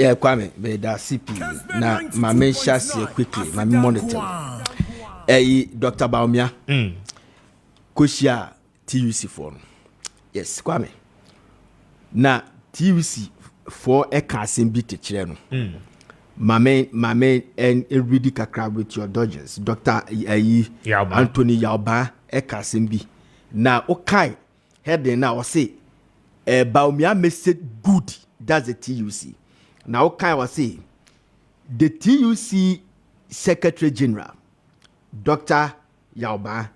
Yeah, Kwame, but that CP. Now, my main shas here quickly, my monitor. Dr. Bawumia. Koshia TUC for. Yes, Kwame. Now, TUC for a casting beat the channel. My main and ready kakra with your dodgers. Dr. Anthony Yauba, a casting be. Now, okay, heading now, say, Bawumia may say good, that's the TUC. Now, okay, I say, the TUC Secretary General, Dr. Yauba,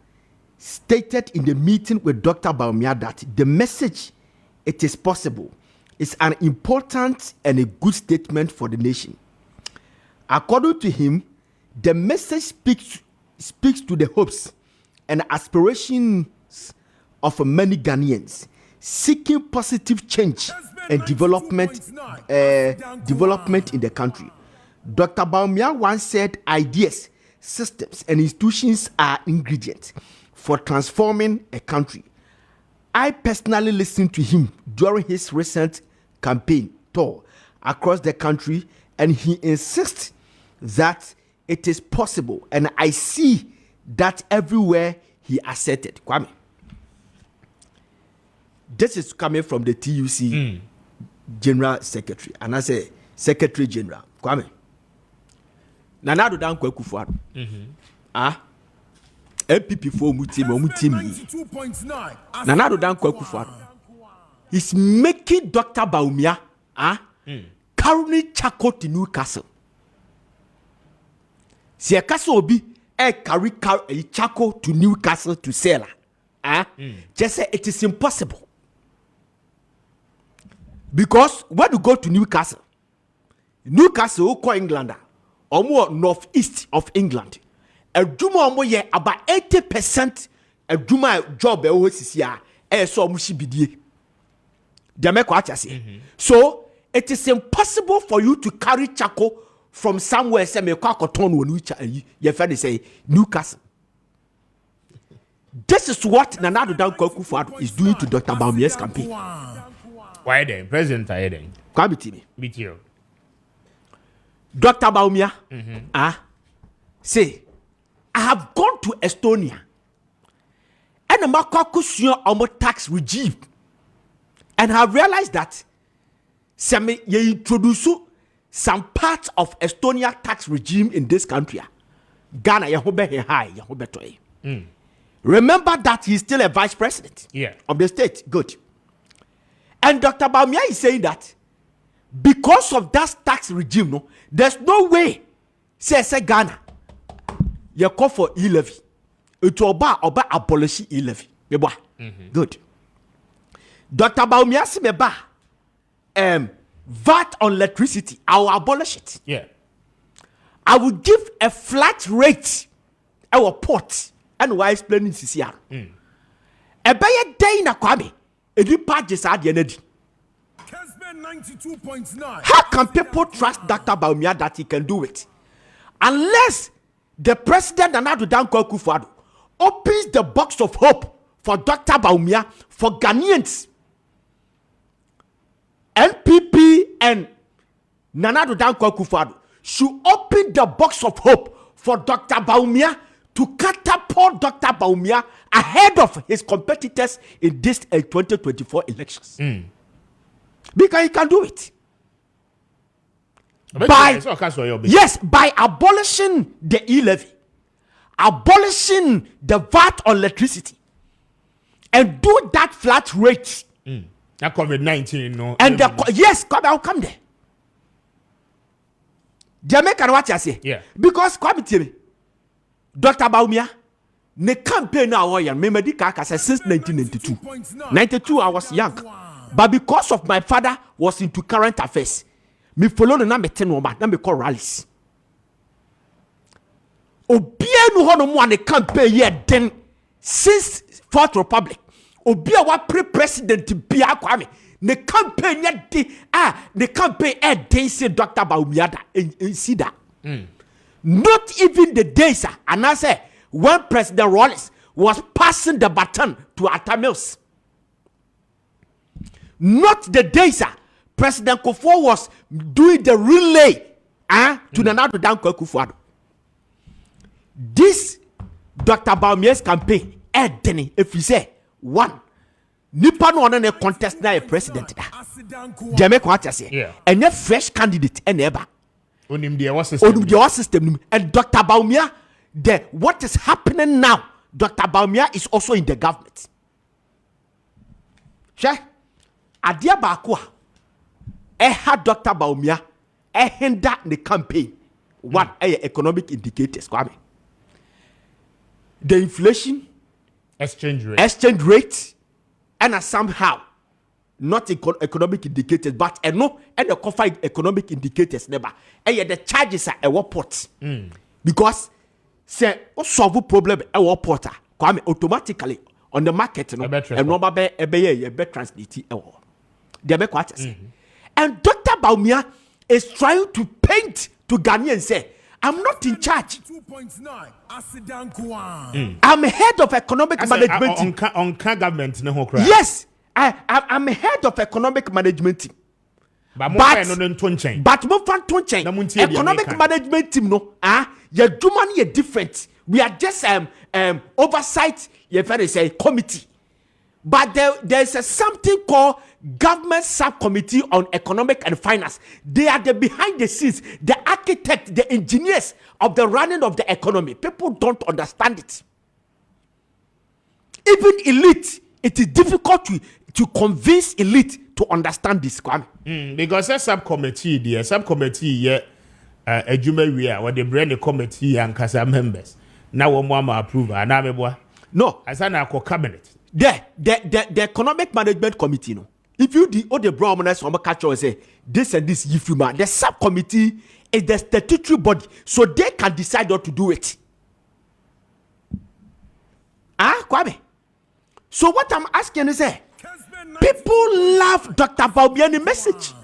stated in the meeting with Dr. Bawumia that the message, it is possible, is an important and a good statement for the nation. According to him, the message speaks to the hopes and aspirations of many Ghanaians seeking positive change and development in the country. Dr. Bawumia once said ideas, systems, and institutions are ingredients for transforming a country. I personally listened to him during his recent campaign tour across the country, and he insists that it is possible, and I see that everywhere he asserted. Kwame, this is coming from the TUC General Secretary, and I say Secretary General Kwame. Nana do dan Akufo Addo. MPP for mutim. Nana do dan Akufo Addo. He's making Dr. Bawumia carry Chako to Newcastle. Si Castle obi carry Chako to Newcastle to sell. Just say it is impossible. Because when you go to Newcastle call Englander, or more northeast of England, a Juma omo ye about 80% a Juma job so mushi bidie. So it is impossible for you to carry Chako from somewhere say me kwa koton wonu your friend say Newcastle. This is what Nana Addo Akufo Addo is doing to Dr. Bawumia's campaign. Why then? President Aiden. Meet you. Dr. Bawumia, say, I have gone to Estonia and a Makakusion tax regime, and have realized that you introduce some parts of Estonia tax regime in this country. Ghana, remember that he's still a vice president of the state. Good. And Dr. Bawumia is saying that because of that tax regime, no, there's no way say Ghana you call for e-levy. It will abolish e-levy. Good. Dr. Bawumia say VAT on electricity, I will abolish it. Yeah. I will give a flat rate our port and why explaining CCR. A buyer day in a Kwame. If you purchase at the end, Kessben 92.9. How can people trust Dr. Bawumia that he can do it? Unless the president and Akufo Addo opens the box of hope for Dr. Bawumia, for Ghanaians. NPP and Nana Akufo Addo should open the box of hope for Dr. Bawumia to catapult Dr. Bawumia ahead of his competitors in this 2024 elections. Because he can do it. By abolishing the e-levy, abolishing the VAT on electricity, and do that flat rate. That COVID-19, no. And yes, I'll come there. Jamaican, what you say? Yeah. Because Dr. Bawumia, the campaign now since 1992. 92, I was young. But because of my father was into current affairs, me follow the number 10 woman, me call rallies. Obia no hono mo the campaign here then since Fourth Republic. Obia wa pre-president bia Kwame. The campaign the campaign then say Dr. Bawumia and see that. Not even the days, and I say when President Rawlings was passing the baton to Atta Mills. Not the days President Akufo was doing the relay to Nana Addo Dankwa Akufo Addo. This Dr. Bawumia's campaign, if you say one, nipa no one contest na a president da. Jamaica what I say, and a fresh candidate and ever. Onim the system. And Dr. Bawumia, what is happening now? Dr. Bawumia is also in the government. Sure, adia bakwa. Had Dr. Bawumia hinder the campaign. One economic indicators, Kwame. The inflation, exchange rate, and somehow not economic indicators, but no, and the coffee economic indicators never. And the charges are a port because say solve problem a porter come automatically on the market no and no be translate they make what say. And Dr. Bawumia is trying to paint to Ghanaians say, I'm not in charge. I'm head of economic management. On government, no. Yes, I'm head of economic management team. But economic management team no. Your human is different. We are just oversight. You say committee. But there's something called Government Subcommittee on Economic and Finance. They are the behind the scenes, the architect, the engineers of the running of the economy. People don't understand it. Even elite, it is difficult to convince elite to understand this. Because a subcommittee, a Jumeria, what they bring the committee and Casa members. Now one approval, and no, as an cabinet. The economic management committee, no. If you the brown from a catcher and say this and this, if you the subcommittee is the statutory body, so they can decide what to do it. Kwame. So what I'm asking is, people love Dr. Bawumia's message.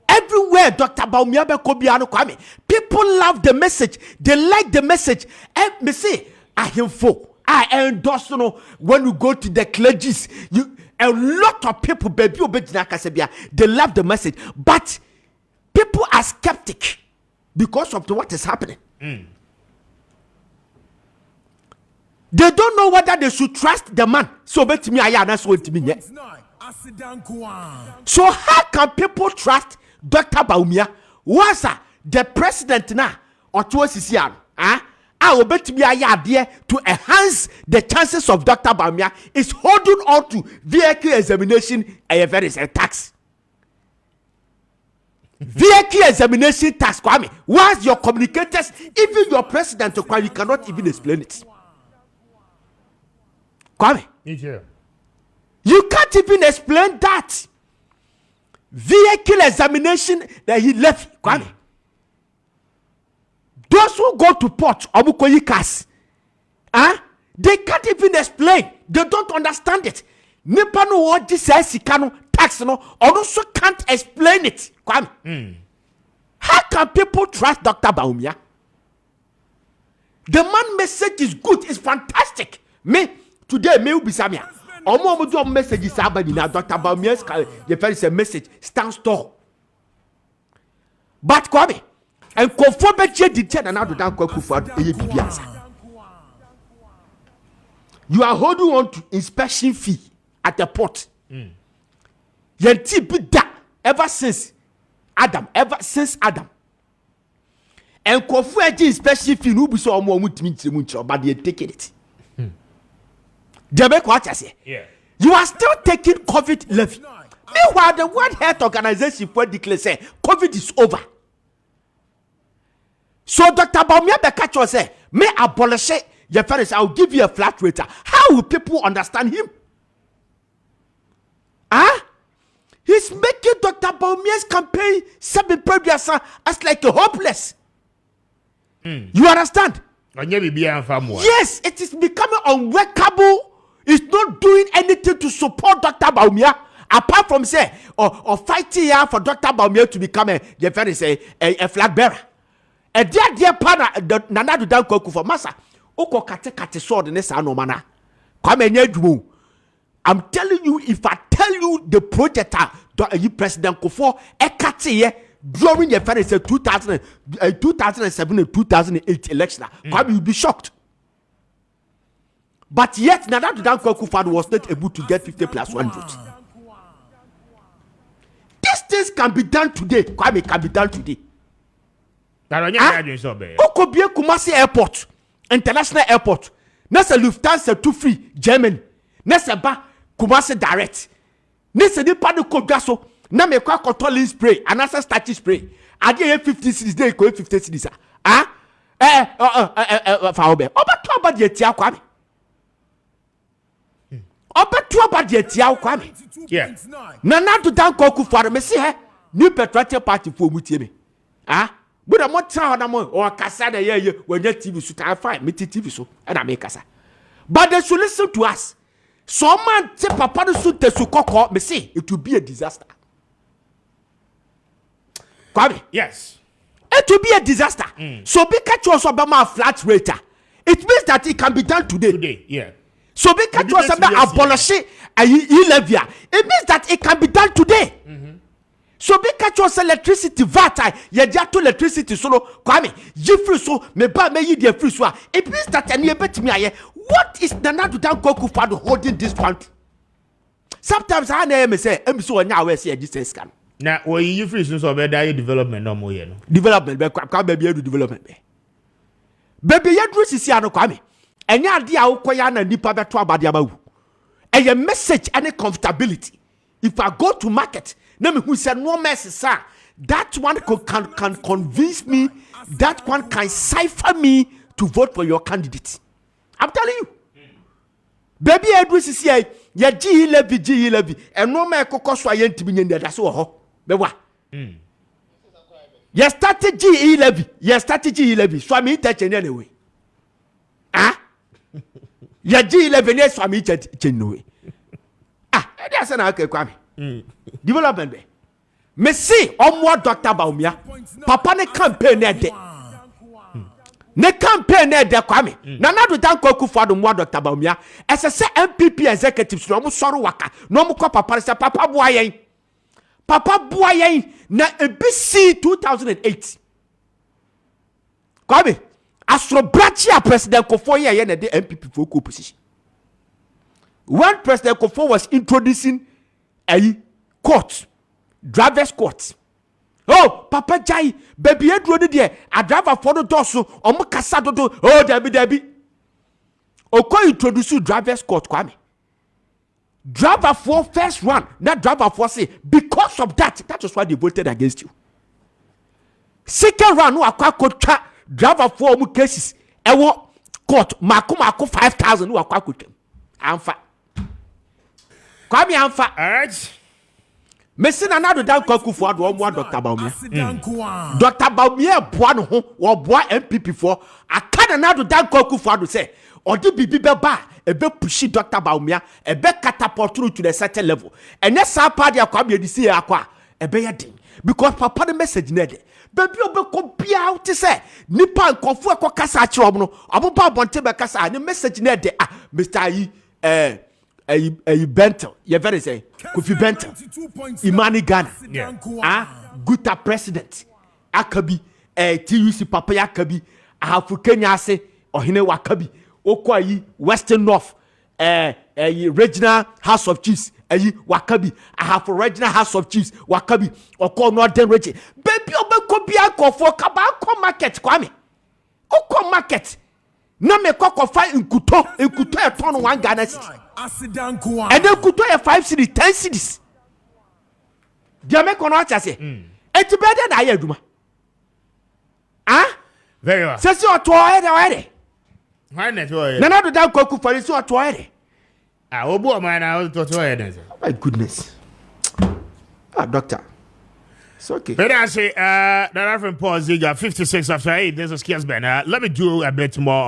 Everywhere Dr. Bawumia Kwame, people love the message. They like the message. Me say, I endorse when you go to the clergies, a lot of people, they love the message, but people are skeptic because of what is happening. They don't know whether they should trust the man. So bet me, so how can people trust Dr. Bawumia? Was the president now or to I will bet me to enhance the chances of Dr. Bawumia is holding on to vehicle examination a tax. Vehicle examination tax, Kwame. Once your communicators, even your president, you cannot even explain it. Kwame, you can't even explain that. Vehicle examination that he left, Kwame. Those who go to port, they can't even explain. They don't understand it. Nipa no what this says tax no, also can't explain it. How can people trust Dr. Bawumia? The man message is good, it's fantastic. Me today, me ubisamia. Omo do message is abadi na Dr. Bawumia's the first message stands tall. But Kwame, and conformity detail and Addo Dankwa Akufo Addo. You are holding on to inspection fee at the port. Yanti bida ever since Adam. And Kofu inspection fee no be so but they taking it. Jamaica what I say? Yeah. You are still taking COVID levy. Meanwhile, the World Health Organization declares say COVID is over. So Dr. Bawumia Bekacho say, may abolish it. Your parents, I'll give you a flat rate. How will people understand him? He's making Dr. Bawumia's campaign as like a hopeless. You understand? Yes, it is becoming unworkable. It's not doing anything to support Dr. Bawumia apart from say or fighting for Dr. Bawumia to become a flag bearer. A dear partner, Nana Addo Dankwa Akufo Masa. Oko kate sword ne sa no mana. Kwame nyadwumu. I'm telling you, if I tell you the project President Akufo ekate during the 2007 and 2008 election. Kwame will be shocked. But yet, Nana Akufo Addo was not able to get 50 plus 1 vote. These things can be done today. Kwame can be done today. Okobie Kumasi Airport, International Airport. Nasa Lufthansa to free Germany. Nasa ba Kumasi direct. Nasa di padu kogaso. Na me kwa controlling spray. Anasa starchy spray. Adi 50 cities day ko 50 cities. Faobe. Oba to aba die tia Kwame. Oba to aba die tia Kwame. Yeah. Nana to dan ko Akufo me see he New Patriotic Party for mutie me. But I'm not trying or Kasa the year when your TV so I find me TV so and I make Kasa. But they should listen to us. Some man say Papa so te so koko me say it will be a disaster. Kwame. Yes. It will be a disaster. So be catch us about my flat rate. It means that it can be done today. Today, yeah. So be catch us about abolish levy. It means that it can be done today. So be catch us electricity VAT ye to electricity solo Kwame ye free so me ba me yi dey free so it means that any betimi aye what is the Nana Akufo Addo holding this country. Sometimes I na me say em so onya we say Jesus can na we yi free so be die development no mo ye no development be kwa baby do development baby ye do sisi ano Kwame enya ade a ukoya na nipa beto abade abawu eye message and comfortability. If I go to market, who said no mess, sir, that one can convince me, that one can cipher me to vote for your candidate. I'm telling you. Baby, I do see ya G levy, and no man could so I ain't to be in there. That's all. Bewa. You started G levy, so I mean touching anyway. Ya G levy, so I mean touching anyway. That's an okay, Kwame. Development be. Me see omwa Dr. Bawumia. Papa ne campaign ne de. Ne campaign ne de Kwame. Nana Akufo Addo mwa Dr. Bawumia. Ese MPP executives no mo soro waka. No mo ko papa se papa boa yen. Papa boa yen na EBC 2008. Kwame. Astro Brachia President Akufo ye na de MPP for opposition. When President Akufo was introducing a court, driver's court. Oh, Papa Jai, baby, you do there. A driver for the dosso, or Mukasado, oh, Debbie. Oko introduce you driver's court, Kwame. Driver for first one, that driver for say, because of that is why they voted against you. Second round, no, I driver for mu cases. Ewo court, Mako 5,000, no, I could. I'm fine. Kwame Amfa. All right. Messi Nana Akufo Addo omwa Dr. Bawumia. Dr. Bawumia boa no ho, wo boa MPP for aka Nana Akufo Addo say, odi bibi beba ebe pushi Dr. Bawumia, ebe catapult through to the certain level. Enye sa party Kwame edisi akwa, ebe ye din. Because papa the message na de. Baby obe ko bia out say, nipa nkonfo ekọ kasa achi omo no, obo ba bonte be kasa, the message na de Mr. Yi a Bentel, you very say, Kofi Bentel, Imani Ghana, Guta president, Akabi, TUC Papa Yakabi, Kenya say, or Hine Wakabi, Okwayi, Western North, regional House of Chiefs, Wakabi, regional House of Chiefs, Wakabi, or call Northern region. Baby, Obekobia for Kabako market, Kwame. Oko market. Na me koko fight in Kuto e turn 1 Ghana city. And then Kuto e 5 cities, 10 cities. Dia me kono acha se. Eti better na ye aduma. Very well. Se si oto ere. Why not? Na do dan kwaku for si oto ere. Obu o man na oto ere. Oh my goodness. Doctor. It's okay. But I say, that from Paul Ziega, 56 after 8. This is Kessben. Let me do a bit more of